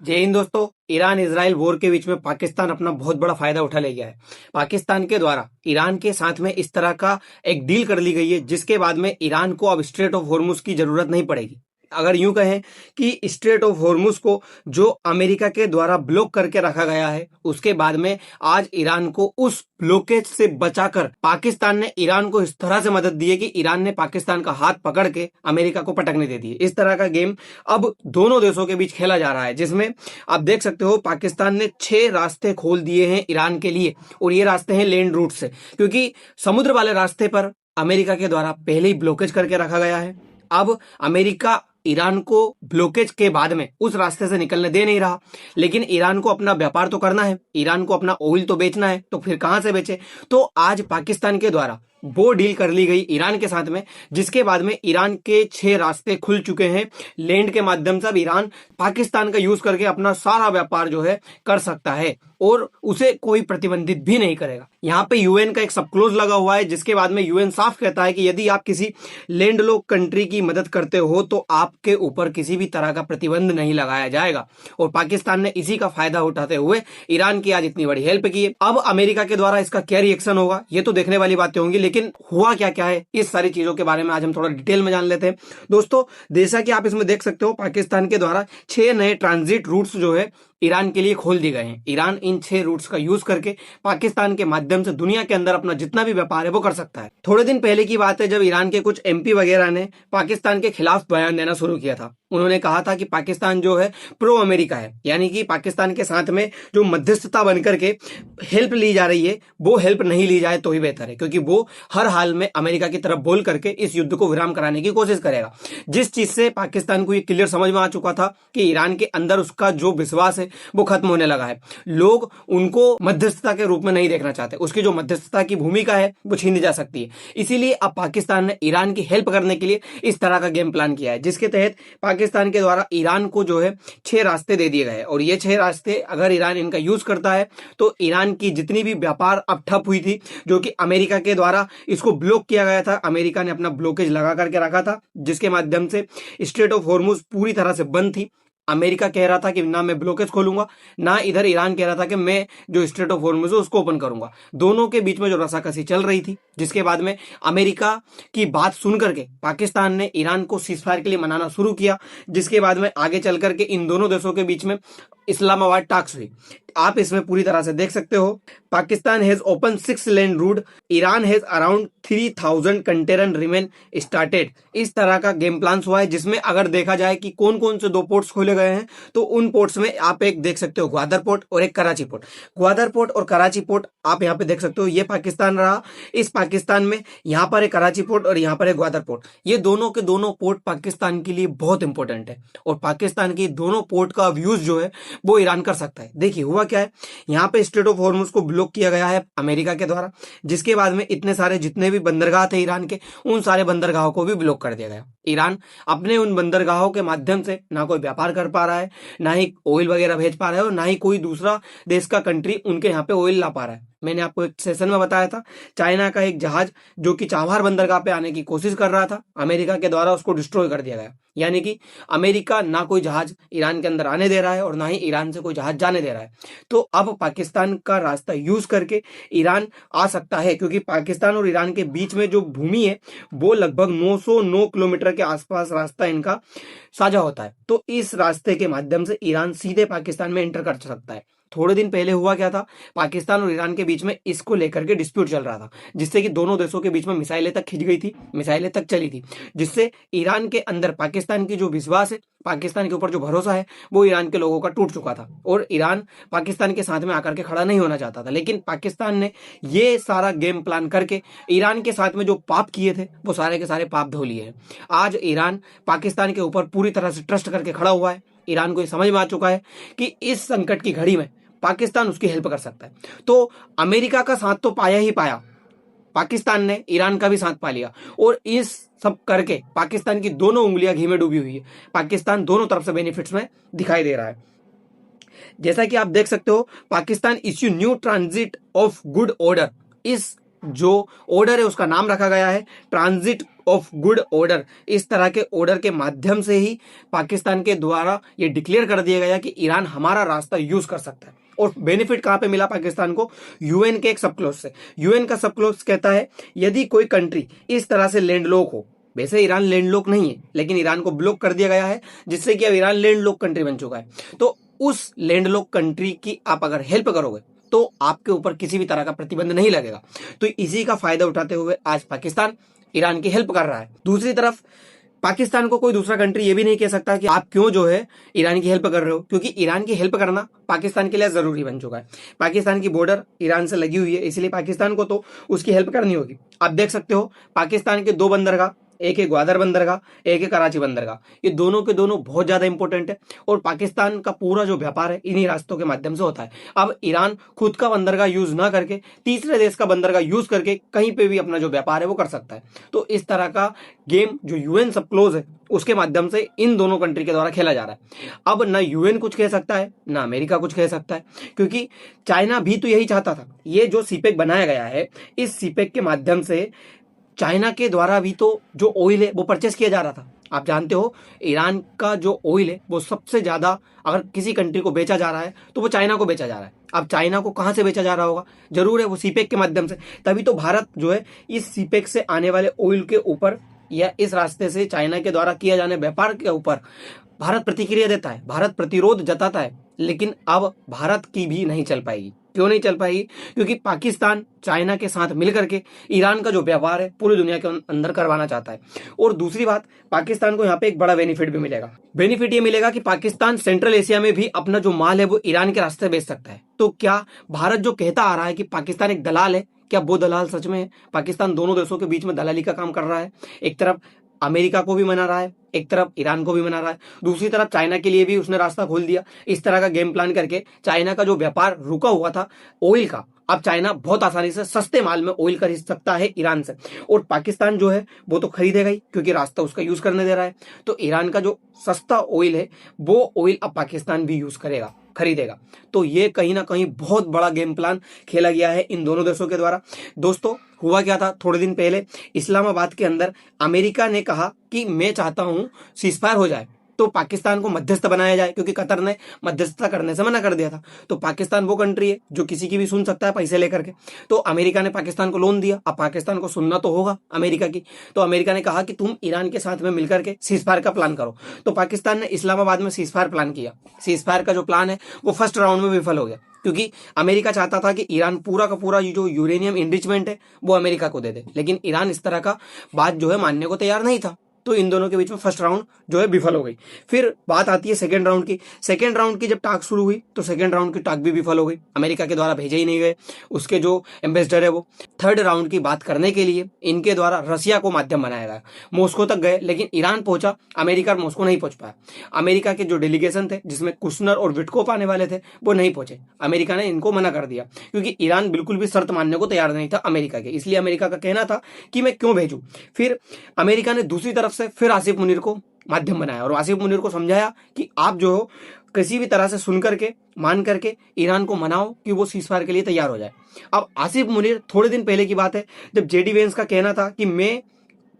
जय हिंद दोस्तों। Iran Israel war के बीच में पाकिस्तान अपना बहुत बड़ा फायदा उठा ले गया है। पाकिस्तान के द्वारा ईरान के साथ में इस तरह का एक डील कर ली गई है जिसके बाद में ईरान को अब स्ट्रेट ऑफ हॉर्मुज की जरूरत नहीं पड़ेगी। अगर यूं कहें कि स्ट्रेट ऑफ हॉर्मुज को जो अमेरिका के द्वारा ब्लॉक करके रखा गया है, उसके बाद में आज ईरान को उस ब्लॉकेज से बचाकर पाकिस्तान ने ईरान को इस तरह से मदद दी है कि ईरान ने पाकिस्तान का हाथ पकड़ के अमेरिका को पटकने दे दी है। इस तरह का गेम अब दोनों देशों के बीच खेला जा रहा है, जिसमें आप देख सकते हो पाकिस्तान ने 6 रास्ते खोल दिए हैं ईरान के लिए, और ये रास्ते हैं लैंड रूट से, क्योंकि समुद्र वाले रास्ते पर अमेरिका के द्वारा पहले ही ब्लॉकेज करके रखा गया है। अब अमेरिका ईरान को ब्लॉकेज के बाद में उस रास्ते से निकलने दे नहीं रहा, लेकिन ईरान को अपना व्यापार तो करना है, ईरान को अपना ऑयल तो बेचना है, तो फिर कहां से बेचे। तो आज पाकिस्तान के द्वारा वो डील कर ली गई ईरान के साथ में, जिसके बाद में ईरान के 6 रास्ते खुल चुके हैं। लैंड के माध्यम से अब ईरान पाकिस्तान का यूज करके अपना सारा व्यापार जो है कर सकता है, और उसे कोई प्रतिबंधित भी नहीं करेगा। यहाँ पे यूएन का एक सब क्लोज लगा हुआ है, जिसके बाद में यूएन साफ कहता है कि यदि आप किसी लैंड लॉक कंट्री की मदद करते हो तो आपके ऊपर किसी भी तरह का प्रतिबंध नहीं लगाया जाएगा। और पाकिस्तान ने इसी का फायदा उठाते हुए ईरान की आज इतनी बड़ी हेल्प की है। अब अमेरिका के द्वारा इसका क्या रिएक्शन होगा ये तो देखने वाली बातें होंगी, लेकिन हुआ क्या क्या है इस सारी चीजों के बारे में आज हम थोड़ा डिटेल में जान लेते हैं। दोस्तों, जैसा कि आप इसमें देख सकते हो, पाकिस्तान के द्वारा 6 नए ट्रांजिट रूट्स जो है ईरान के लिए खोल दिए गए हैं। ईरान इन 6 रूट्स का यूज करके पाकिस्तान के माध्यम से दुनिया के अंदर अपना जितना भी व्यापार है वो कर सकता है। थोड़े दिन पहले की बात है जब ईरान के कुछ एमपी वगैरह ने पाकिस्तान के खिलाफ बयान देना शुरू किया था। उन्होंने कहा था कि पाकिस्तान जो है प्रो अमेरिका है, यानी कि पाकिस्तान के साथ में जो मध्यस्थता बनकर के हेल्प ली जा रही है वो हेल्प नहीं ली जाए तो ही बेहतर है, क्योंकि वो हर हाल में अमेरिका की तरफ बोल करके इस युद्ध को विराम कराने की कोशिश करेगा। जिस चीज से पाकिस्तान को ये क्लियर समझ में आ चुका था कि ईरान के अंदर उसका जो विश्वास है वो खत्म होने लगा है। लोग उनको मध्यस्थता के रूप में नहीं देखना चाहते, उसकी जो मध्यस्थता की भूमिका है वो छीनी जा सकती है। इसीलिए अब पाकिस्तान ने ईरान की हेल्प करने के लिए इस तरह का गेम प्लान किया है, जिसके तहत पाकिस्तान के द्वारा ईरान को जो है 6 रास्ते दे दिए गए, और ये 6 रास्ते अगर ईरान इनका यूज करता है तो ईरान की जितनी भी व्यापार अब ठप हुई थी, जो कि अमेरिका के द्वारा इसको ब्लॉक किया गया था, अमेरिका ने अपना ब्लॉकेज लगा करके रखा था, जिसके माध्यम से स्ट्रेट ऑफ हॉर्मुज पूरी तरह से बंद थी। अमेरिका कह रहा था कि ना मैं ब्लॉकेज खोलूंगा, ना इधर ईरान कह रहा था कि मैं जो स्ट्रेट ऑफ हॉर्मुज है उसको ओपन करूंगा। दोनों के बीच में जो रसाकसी चल रही थी, जिसके बाद में अमेरिका की बात सुन करके पाकिस्तान ने ईरान को सीजफायर के लिए मनाना शुरू किया, जिसके बाद में आगे चल करके इन दोनों देशों के बीच में इस्लामाबाद टॉक्स हुई। आप इसमें पूरी तरह से देख सकते हो, Pakistan has open 6 land route, Iran has around 3000 container remain started. इस तरह का गेम प्लान हुआ है, जिसमें अगर देखा जाए कि कौन कौन से 2 पोर्ट्स खोले गए हैं, तो उन पोर्ट्स में आप एक देख सकते हो ग्वादर पोर्ट और एक कराची पोर्ट। ग्वादर पोर्ट और कराची पोर्ट आप यहाँ पे देख सकते हो, ये पाकिस्तान रहा। इस पाकिस्तान में यहाँ पर एक कराची पोर्ट और यहाँ पर एक ग्वादर पोर्ट। ये दोनों के दोनों पोर्ट पाकिस्तान के लिए बहुत इंपॉर्टेंट है, और पाकिस्तान की दोनों पोर्ट का यूज जो है वो ईरान कर सकता है। देखिए हुआ क्या है, यहाँ पे स्ट्रेट ऑफ हॉर्मुज को ब्लॉक किया गया है अमेरिका के द्वारा, जिसके बाद में इतने सारे जितने भी बंदरगाह थे ईरान के, उन सारे बंदरगाहों को भी ब्लॉक कर दिया गया। ईरान अपने उन बंदरगाहों के माध्यम से ना कोई व्यापार कर पा रहा है, ना ही ऑयल वगैरह भेज पा रहा है, और ना ही कोई दूसरा देश का कंट्री उनके यहाँ पे ऑयल ला पा रहा है। मैंने आपको एक सेशन में बताया था, चाइना का एक जहाज जो कि चाबहार बंदरगाह पे आने की कोशिश कर रहा था, अमेरिका के द्वारा उसको डिस्ट्रॉय कर दिया गया। यानी कि अमेरिका ना कोई जहाज ईरान के अंदर आने दे रहा है, और ना ही ईरान से कोई जहाज जाने दे रहा है। तो अब पाकिस्तान का रास्ता यूज करके ईरान आ सकता है, क्योंकि पाकिस्तान और ईरान के बीच में जो भूमि है वो लगभग 909 किलोमीटर के आसपास रास्ता इनका साझा होता है। तो इस रास्ते के माध्यम से ईरान सीधे पाकिस्तान में एंटर कर सकता है। थोड़े दिन पहले हुआ क्या था, पाकिस्तान और ईरान के बीच में इसको लेकर के डिस्प्यूट चल रहा था, जिससे कि दोनों देशों के बीच में मिसाइलें तक खिंच गई थी, मिसाइलें तक चली थी, जिससे ईरान के अंदर पाकिस्तान की जो विश्वास है, पाकिस्तान के ऊपर जो भरोसा है, वो ईरान के लोगों का टूट चुका था, और ईरान पाकिस्तान के साथ में आकर के खड़ा नहीं होना चाहता था। लेकिन पाकिस्तान ने ये सारा गेम प्लान करके ईरान के साथ में जो पाप किए थे वो सारे के सारे पाप धो लिए हैं। आज ईरान पाकिस्तान के ऊपर पूरी तरह से ट्रस्ट करके खड़ा हुआ है। ईरान को ये समझ में आ चुका है कि इस संकट की घड़ी में पाकिस्तान उसकी हेल्प कर सकता है। तो अमेरिका का साथ तो पाया ही पाया, पाकिस्तान ने ईरान का भी साथ पा लिया, और इस सब करके पाकिस्तान की दोनों उंगलियां घी में डूबी हुई है। पाकिस्तान दोनों तरफ से बेनिफिट्स में दिखाई दे रहा है। जैसा कि आप देख सकते हो, Pakistan issue new transit of good order. इस जो ऑर्डर है उसका नाम रखा गया है ट्रांजिट ऑफ गुड ऑर्डर। इस तरह के ऑर्डर के माध्यम से ही पाकिस्तान के द्वारा ये डिक्लेयर कर दिया गया कि ईरान हमारा रास्ता यूज कर सकता है। और बेनिफिट कहां पे मिला पाकिस्तान को? यूएन के एक सब क्लॉज से। यूएन का सब क्लॉज कहता है यदि कोई कंट्री इस तरह से लैंडलॉक हो, वैसे ईरान लैंडलॉक नहीं है लेकिन ईरान को ब्लॉक कर दिया गया है जिससे कि अब ईरान लैंडलॉक कंट्री बन चुका है, तो उस लैंडलॉक कंट्री की आप अगर हेल्प करोगे तो आपके ऊपर किसी भी तरह का प्रतिबंध नहीं लगेगा। तो इसी का फायदा उठाते हुए आज पाकिस्तान ईरान की हेल्प कर रहा है। दूसरी तरफ पाकिस्तान को कोई दूसरा कंट्री ये भी नहीं कह सकता कि आप क्यों जो है ईरान की हेल्प कर रहे हो, क्योंकि ईरान की हेल्प करना पाकिस्तान के लिए जरूरी बन चुका है। पाकिस्तान की बॉर्डर ईरान से लगी हुई है, इसलिए पाकिस्तान को तो उसकी हेल्प करनी होगी। आप देख सकते हो पाकिस्तान के 2 बंदरगाह, एक है ग्वादर बंदरगाह, एक है कराची बंदरगाह, ये दोनों के दोनों बहुत ज्यादा इंपॉर्टेंट है और पाकिस्तान का पूरा जो व्यापार है इन्हीं रास्तों के माध्यम से होता है। अब ईरान खुद का बंदरगाह यूज ना करके तीसरे देश का बंदरगाह यूज करके कहीं पे भी अपना जो व्यापार है वो कर सकता है। तो इस तरह का गेम जो यूएन सब क्लोज है उसके माध्यम से इन दोनों कंट्री के द्वारा खेला जा रहा है। अब ना यूएन कुछ कह सकता है ना अमेरिका कुछ कह सकता है, क्योंकि चाइना भी तो यही चाहता था। ये जो सीपेक बनाया गया है, इस सीपेक के माध्यम से चाइना के द्वारा भी तो जो ऑयल है वो परचेस किया जा रहा था। आप जानते हो ईरान का जो ऑयल है वो सबसे ज्यादा अगर किसी कंट्री को बेचा जा रहा है तो वो चाइना को बेचा जा रहा है। अब चाइना को कहां से बेचा जा रहा होगा? जरूर है वो सीपेक के माध्यम से। तभी तो भारत जो है इस सीपेक से आने वाले ऑयल के ऊपर या इस रास्ते से चाइना के द्वारा किया जाने व्यापार के ऊपर भारत प्रतिक्रिया देता है, भारत प्रतिरोध जताता है। लेकिन अब भारत की भी नहीं चल पाएगी। क्यों नहीं चल पाएगी? क्योंकि पाकिस्तान चाइना के साथ मिलकर के ईरान का जो व्यापार है पूरी दुनिया के अंदर करवाना चाहता है। और दूसरी बात, पाकिस्तान को यहाँ पे एक बड़ा बेनिफिट भी मिलेगा। बेनिफिट ये मिलेगा कि पाकिस्तान सेंट्रल एशिया में भी अपना जो माल है वो ईरान के रास्ते बेच सकता है। तो क्या भारत जो कहता आ रहा है कि पाकिस्तान एक दलाल है, क्या वो दलाल सच में है? पाकिस्तान दोनों देशों के बीच में दलाली का काम कर रहा है। एक तरफ अमेरिका को भी मना रहा है, एक तरफ ईरान को भी मना रहा है, दूसरी तरफ चाइना के लिए भी उसने रास्ता खोल दिया। इस तरह का गेम प्लान करके चाइना का जो व्यापार रुका हुआ था ऑयल का, अब चाइना बहुत आसानी से सस्ते माल में ऑयल खरीद सकता है ईरान से। और पाकिस्तान जो है वो तो खरीदेगा ही क्योंकि रास्ता उसका यूज करने दे रहा है। तो ईरान का जो सस्ता ऑयल है वो ऑयल अब पाकिस्तान भी यूज करेगा, खरीदेगा। तो ये कहीं ना कहीं बहुत बड़ा गेम प्लान खेला गया है इन दोनों देशों के द्वारा। दोस्तों हुआ क्या था, थोड़े दिन पहले इस्लामाबाद के अंदर अमेरिका ने कहा कि मैं चाहता हूं सीजफायर हो जाए, तो पाकिस्तान को मध्यस्थ बनाया जाए, क्योंकि कतर ने मध्यस्थता करने से मना कर दिया था। तो पाकिस्तान वो कंट्री है जो किसी की भी सुन सकता है पैसे लेकर के। तो अमेरिका ने पाकिस्तान को लोन दिया, अब पाकिस्तान को सुनना तो होगा अमेरिका की। तो अमेरिका ने कहा कि तुम ईरान के साथ में मिलकर के सीजफायर का प्लान करो। तो पाकिस्तान ने इस्लामाबाद में सीजफायर प्लान किया। सीजफायर का जो प्लान है वो फर्स्ट राउंड में विफल हो गया, क्योंकि अमेरिका चाहता था कि ईरान पूरा का पूरा जो यूरेनियम इनरिचमेंट है वो अमेरिका को दे दे, लेकिन ईरान इस तरह का बात जो है मानने को तैयार नहीं था। तो इन दोनों के बीच में फर्स्ट राउंड जो है विफल हो गई। फिर बात आती है सेकंड राउंड की। सेकंड राउंड की जब टाक शुरू हुई तो सेकंड राउंड की टाक भी विफल हो गई, अमेरिका के द्वारा भेजे ही नहीं गए उसके जो एम्बेसडर है वो। थर्ड राउंड की बात करने के लिए इनके द्वारा रसिया को माध्यम बनाया गया, मॉस्को तक गए, लेकिन ईरान पहुंचा, अमेरिका और मॉस्को नहीं पहुंच पाया। अमेरिका के जो डेलीगेशन थे जिसमें कुशनर और विटकोप आने वाले थे वो नहीं पहुंचे, अमेरिका ने इनको मना कर दिया, क्योंकि ईरान बिल्कुल भी शर्त मानने को तैयार नहीं था अमेरिका के। इसलिए अमेरिका का कहना था कि मैं क्यों भेजूं। फिर अमेरिका ने दूसरी तरफ से फिर आसिफ मुनीर को माध्यम बनाया और आसिफ मुनीर को समझाया कि आप जो हो किसी भी तरह से सुन करके मान करके ईरान को मनाओ कि वो सीजफायर के लिए तैयार हो जाए। अब आसिफ मुनीर, थोड़े दिन पहले की बात है जब जेडी वेंस का कहना था कि मैं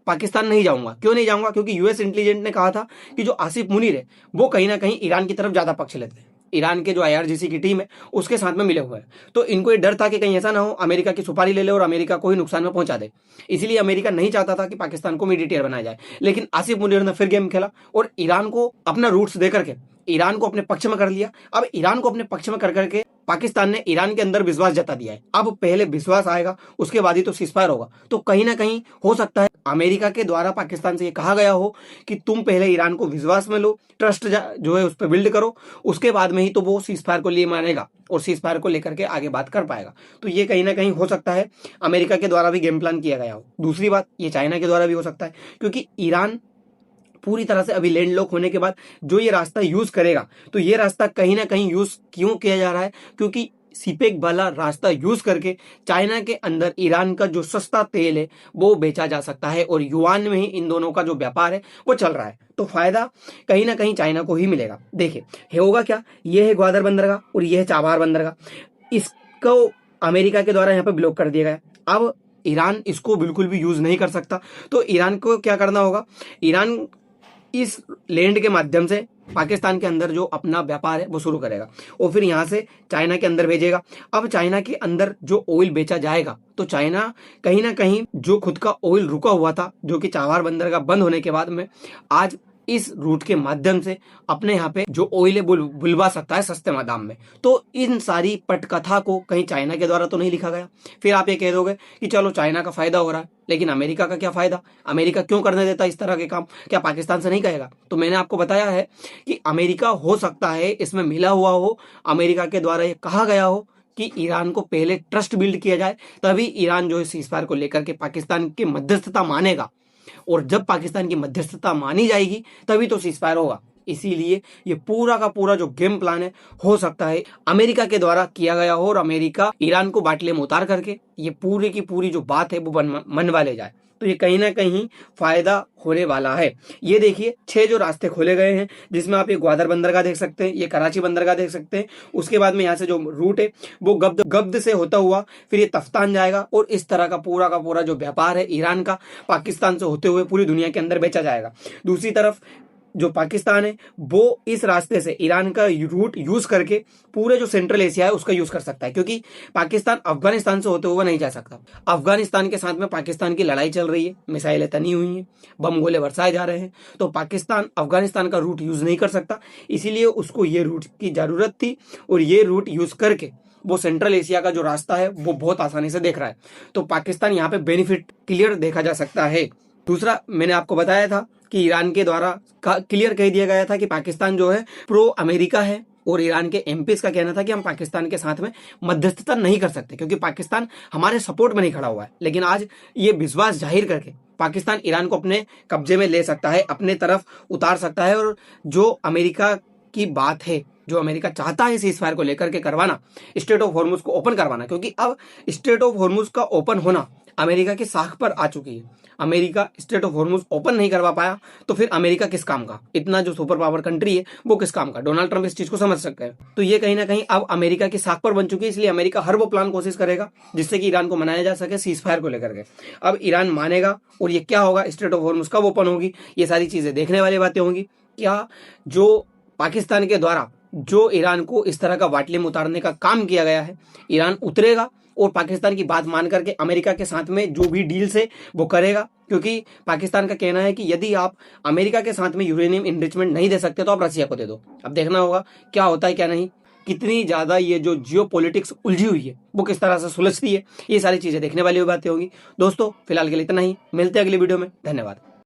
पाकिस्तान नहीं जाऊंगा। क्यों नहीं जाऊंगा? क्योंकि यूएस इंटेलिजेंस ने कहा था कि जो आसिफ मुनीर है वो कहीं ना कहीं ईरान की तरफ ज्यादा पक्ष लेते हैं, ईरान के जो आईआरजीसी की टीम है उसके साथ में मिले हुए हैं। तो इनको ये डर था कि कहीं ऐसा ना हो अमेरिका की सुपारी ले ले और अमेरिका को ही नुकसान में पहुंचा दे। इसलिए अमेरिका नहीं चाहता था कि पाकिस्तान को मीडिएटर बनाया जाए। लेकिन आसिफ मुनीर ने फिर गेम खेला और ईरान को अपना रूट्स दे करके ईरान को अपने पक्ष में कर लिया। अब ईरान को अपने पक्ष में कर करके पाकिस्तान ने ईरान के अंदर विश्वास जता दिया है। अब पहले विश्वास आएगा उसके बाद ही तो सीजफायर होगा। तो कहीं ना कहीं हो सकता है अमेरिका के द्वारा पाकिस्तान से ये कहा गया हो कि तुम पहले ईरान को विश्वास में लो, ट्रस्ट जो है उस पर बिल्ड करो, उसके बाद में ही तो वो सीजफायर को लिए मानेगा और सीजफायर को लेकर के आगे बात कर पाएगा। तो ये कहीं ना कहीं हो सकता है अमेरिका के द्वारा भी गेम प्लान किया गया हो। दूसरी बात, ये चाइना के द्वारा भी हो सकता है, क्योंकि ईरान पूरी तरह से अभी लैंडलॉक होने के बाद जो ये रास्ता यूज करेगा, तो ये रास्ता कहीं ना कहीं यूज क्यों किया जा रहा है? क्योंकि सीपेक वाला रास्ता यूज करके चाइना के अंदर ईरान का जो सस्ता तेल है वो बेचा जा सकता है और युआन में ही इन दोनों का जो व्यापार है वो चल रहा है। तो फायदा कहीं ना कहीं चाइना को ही मिलेगा। देखिए होगा क्या, ये है ग्वादर बंदरगाह और ये है चाबहार बंदरगाह, इसको अमेरिका के द्वारा यहाँ पे ब्लॉक कर दिया गया। अब ईरान इसको बिल्कुल भी यूज नहीं कर सकता। तो ईरान को क्या करना होगा, ईरान इस लैंड के माध्यम से पाकिस्तान के अंदर जो अपना व्यापार है वो शुरू करेगा और फिर यहाँ से चाइना के अंदर भेजेगा। अब चाइना के अंदर जो ऑयल बेचा जाएगा तो चाइना कहीं ना कहीं जो खुद का ऑयल रुका हुआ था, जो कि चाबहार बंदर का बंद होने के बाद में आज इस रूट के माध्यम से अपने यहाँ पे जो ऑयल है बुलवा सकता है सस्ते दाम में। तो इन सारी पटकथा को कहीं चाइना के द्वारा तो नहीं लिखा गया। फिर आप ये कह दोगे कि चलो चाइना का फायदा हो रहा है, लेकिन अमेरिका का क्या फायदा, अमेरिका क्यों करने देता इस तरह के काम, क्या पाकिस्तान से नहीं कहेगा? तो मैंने आपको बताया है कि अमेरिका हो सकता है इसमें मिला हुआ हो, अमेरिका के द्वारा ये कहा गया हो कि ईरान को पहले ट्रस्ट बिल्ड किया जाए, तभी ईरान जो है सीजफायर को लेकर के पाकिस्तान की मध्यस्थता मानेगा, और जब पाकिस्तान की मध्यस्थता मानी जाएगी तभी तो सीजफायर होगा। इसीलिए ये पूरा का पूरा जो गेम प्लान है हो सकता है अमेरिका के द्वारा किया गया हो और अमेरिका ईरान को बाटले में उतार करके ये पूरी की पूरी जो बात है वो मनवा ले जाए। तो ये कहीं ना कहीं फायदा होने वाला है। ये देखिए 6 जो रास्ते खोले गए हैं, जिसमें आप ये ग्वादर बंदरगाह देख सकते हैं, ये कराची बंदरगाह देख सकते हैं। उसके बाद में यहाँ से जो रूट है वो गब्द से होता हुआ फिर ये तफ्तान जाएगा और इस तरह का पूरा जो व्यापार है ईरान का पाकिस्तान से होते हुए पूरी दुनिया के अंदर बेचा जाएगा। दूसरी तरफ जो पाकिस्तान है वो इस रास्ते से ईरान का रूट यूज करके पूरे जो सेंट्रल एशिया है उसका यूज कर सकता है, क्योंकि पाकिस्तान अफगानिस्तान से होते हुए नहीं जा सकता। अफगानिस्तान के साथ में पाकिस्तान की लड़ाई चल रही है, मिसाइलें तनी हुई हैं, बम गोले बरसाए जा रहे हैं, तो पाकिस्तान अफगानिस्तान का रूट यूज नहीं कर सकता। इसीलिए उसको ये रूट की जरूरत थी और ये रूट यूज करके वो सेंट्रल एशिया का जो रास्ता है वो बहुत आसानी से देख रहा है। तो पाकिस्तान यहाँ पे बेनिफिट क्लियर देखा जा सकता है। दूसरा, मैंने आपको बताया था कि ईरान के द्वारा क्लियर कह दिया गया था कि पाकिस्तान जो है प्रो अमेरिका है, और ईरान के एमपीज का कहना था कि हम पाकिस्तान के साथ में मध्यस्थता नहीं कर सकते क्योंकि पाकिस्तान हमारे सपोर्ट में नहीं खड़ा हुआ है। लेकिन आज ये विश्वास जाहिर करके पाकिस्तान ईरान को अपने कब्जे में ले सकता है, अपने तरफ उतार सकता है। और जो अमेरिका की बात है, जो अमेरिका चाहता है सीजफायर को लेकर के करवाना, स्ट्रेट ऑफ हॉर्मुज को ओपन करवाना, क्योंकि अब स्ट्रेट ऑफ हॉर्मुज का ओपन होना अमेरिका की साख पर आ चुकी है। America straight of Hormuz open नहीं करवा पाया तो फिर अमेरिका किस काम का, इतना जो सुपर पावर कंट्री है वो किस काम का। डोनाल्ड ट्रंप इस चीज को समझ सकते हैं। तो ये कहीं ना कहीं अब अमेरिका की साख पर बन चुकी है, इसलिए अमेरिका हर वो प्लान कोशिश करेगा जिससे कि ईरान को मनाया जा सके सीजफायर को लेकर के। अब ईरान मानेगा और ये क्या होगा, स्ट्रेट ऑफ हॉर्मुज कब ओपन होगी, ये सारी चीजें देखने वाली बातें होंगी। क्या जो पाकिस्तान के द्वारा जो ईरान को इस तरह का वाटले में उतारने का काम किया गया है, ईरान उतरेगा और पाकिस्तान की बात मान करके अमेरिका के साथ में जो भी डील्स है वो करेगा, क्योंकि पाकिस्तान का कहना है कि यदि आप अमेरिका के साथ में यूरेनियम इनरिचमेंट नहीं दे सकते तो आप रसिया को दे दो। अब देखना होगा क्या होता है क्या नहीं, कितनी ज्यादा ये जो जियोपॉलिटिक्स उलझी हुई है वो किस तरह से सुलझती है, ये सारी चीजें देखने वाली बातें होंगी। दोस्तों फिलहाल के लिए इतना ही, मिलते हैं अगली वीडियो में। धन्यवाद।